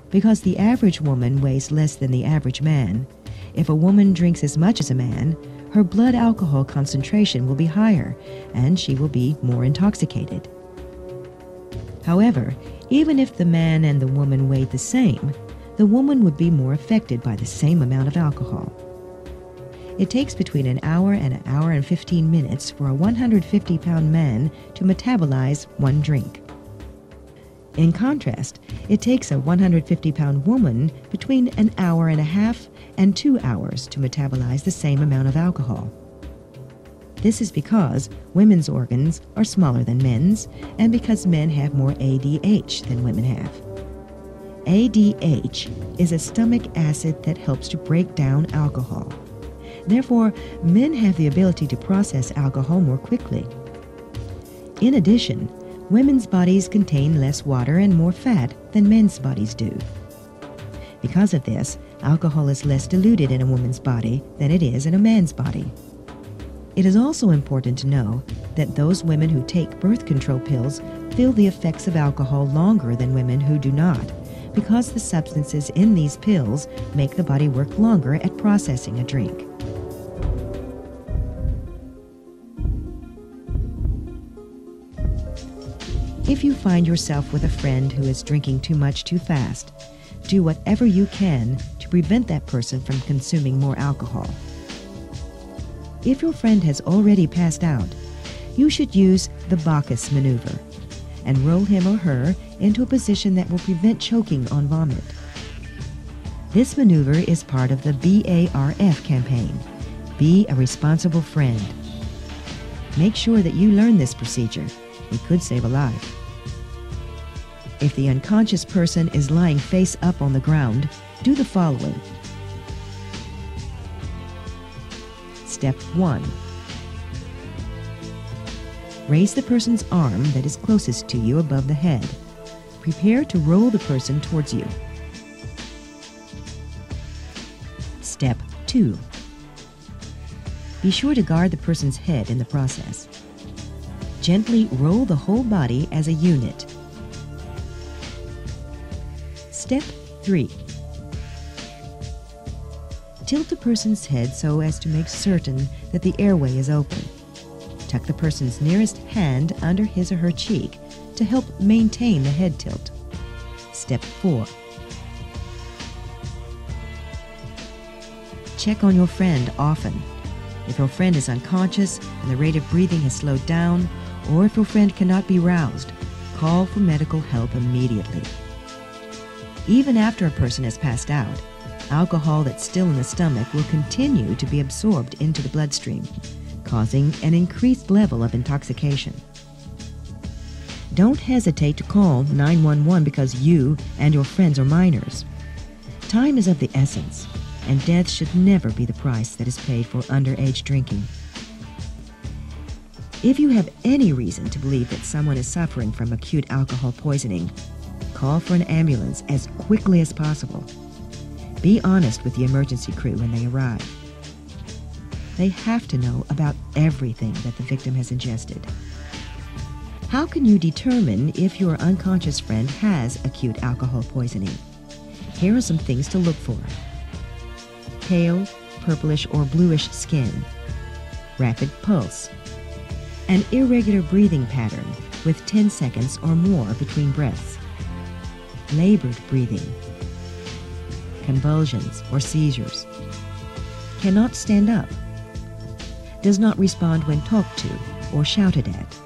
Because the average woman weighs less than the average man, if a woman drinks as much as a man, her blood alcohol concentration will be higher and she will be more intoxicated. However, even if the man and the woman weighed the same, the woman would be more affected by the same amount of alcohol. It takes between an hour and 15 minutes for a 150-pound man to metabolize one drink. In contrast, it takes a 150-pound woman between an hour and a half and 2 hours to metabolize the same amount of alcohol. This is because women's organs are smaller than men's and because men have more ADH than women have. ADH is a stomach acid that helps to break down alcohol. Therefore, men have the ability to process alcohol more quickly. In addition, women's bodies contain less water and more fat than men's bodies do. Because of this, alcohol is less diluted in a woman's body than it is in a man's body. It is also important to know that those women who take birth control pills feel the effects of alcohol longer than women who do not, because the substances in these pills make the body work longer at processing a drink. If you find yourself with a friend who is drinking too much too fast, do whatever you can to prevent that person from consuming more alcohol. If your friend has already passed out, you should use the Bacchus maneuver and roll him or her into a position that will prevent choking on vomit. This maneuver is part of the BARF campaign, Be a Responsible Friend. Make sure that you learn this procedure. It could save a life. If the unconscious person is lying face up on the ground, do the following. Step 1. Raise the person's arm that is closest to you above the head. Prepare to roll the person towards you. Step 2. Be sure to guard the person's head in the process. Gently roll the whole body as a unit. Step 3. Tilt the person's head so as to make certain that the airway is open. Tuck the person's nearest hand under his or her cheek to help maintain the head tilt. Step 4. Check on your friend often. If your friend is unconscious and the rate of breathing has slowed down, or if your friend cannot be roused, call for medical help immediately. Even after a person has passed out, alcohol that's still in the stomach will continue to be absorbed into the bloodstream, causing an increased level of intoxication. Don't hesitate to call 911 because you and your friends are minors. Time is of the essence, and death should never be the price that is paid for underage drinking. If you have any reason to believe that someone is suffering from acute alcohol poisoning, call for an ambulance as quickly as possible. Be honest with the emergency crew when they arrive. They have to know about everything that the victim has ingested. How can you determine if your unconscious friend has acute alcohol poisoning? Here are some things to look for. Pale, purplish or bluish skin, rapid pulse, an irregular breathing pattern with 10 seconds or more between breaths, labored breathing, convulsions or seizures, cannot stand up, does not respond when talked to or shouted at,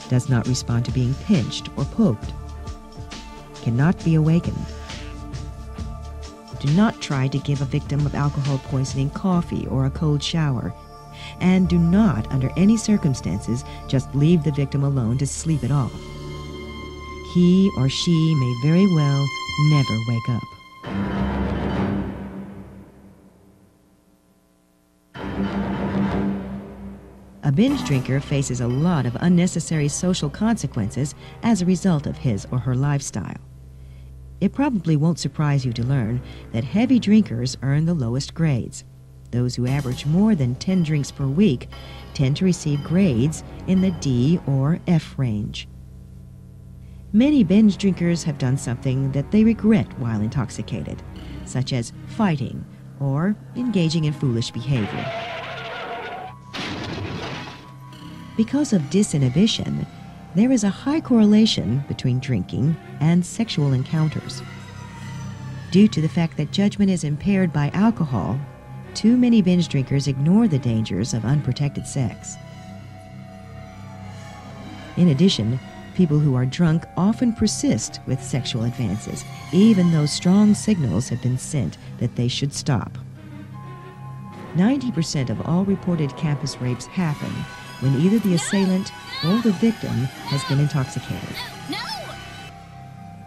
does not respond to being pinched or poked, cannot be awakened. Do not try to give a victim of alcohol poisoning coffee or a cold shower, and do not, under any circumstances, just leave the victim alone to sleep it off. He or she may very well never wake up. A binge drinker faces a lot of unnecessary social consequences as a result of his or her lifestyle. It probably won't surprise you to learn that heavy drinkers earn the lowest grades. Those who average more than 10 drinks per week tend to receive grades in the D or F range. Many binge drinkers have done something that they regret while intoxicated, such as fighting or engaging in foolish behavior. Because of disinhibition, there is a high correlation between drinking and sexual encounters. Due to the fact that judgment is impaired by alcohol, too many binge drinkers ignore the dangers of unprotected sex. In addition, people who are drunk often persist with sexual advances, even though strong signals have been sent that they should stop. 90% of all reported campus rapes happen when either the assailant or the victim has been intoxicated.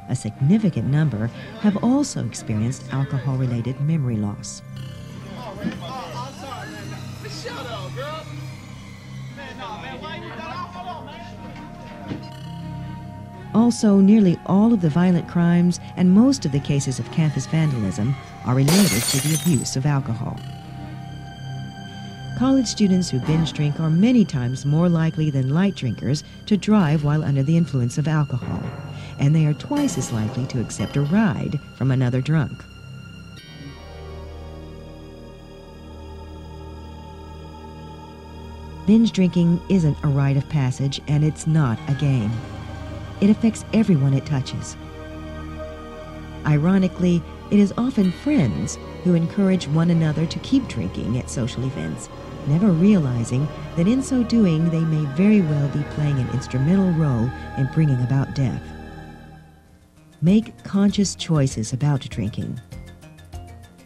A significant number have also experienced alcohol-related memory loss. Also, nearly all of the violent crimes and most of the cases of campus vandalism are related to the abuse of alcohol. College students who binge drink are many times more likely than light drinkers to drive while under the influence of alcohol, and they are twice as likely to accept a ride from another drunk. Binge drinking isn't a rite of passage, and it's not a game. It affects everyone it touches. Ironically, it is often friends who encourage one another to keep drinking at social events, never realizing that in so doing they may very well be playing an instrumental role in bringing about death. Make conscious choices about drinking.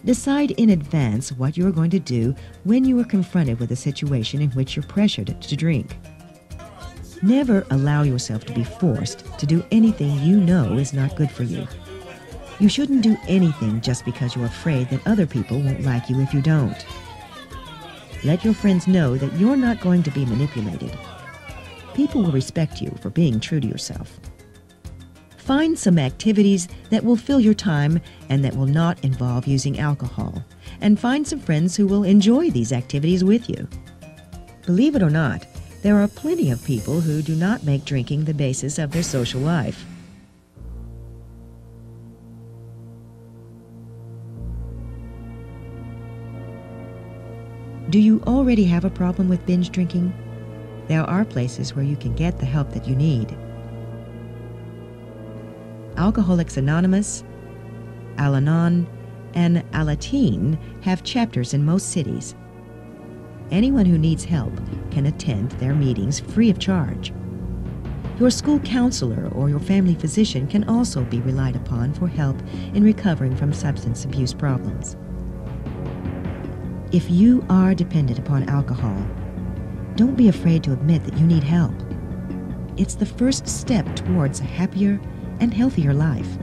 Decide in advance what you are going to do when you are confronted with a situation in which you're pressured to drink. Never allow yourself to be forced to do anything you know is not good for you. You shouldn't do anything just because you're afraid that other people won't like you if you don't. Let your friends know that you're not going to be manipulated. People will respect you for being true to yourself. Find some activities that will fill your time and that will not involve using alcohol, and find some friends who will enjoy these activities with you. Believe it or not, there are plenty of people who do not make drinking the basis of their social life. Do you already have a problem with binge drinking? There are places where you can get the help that you need. Alcoholics Anonymous, Al-Anon, and Alateen have chapters in most cities. Anyone who needs help can attend their meetings free of charge. Your school counselor or your family physician can also be relied upon for help in recovering from substance abuse problems. If you are dependent upon alcohol, don't be afraid to admit that you need help. It's the first step towards a happier and healthier life.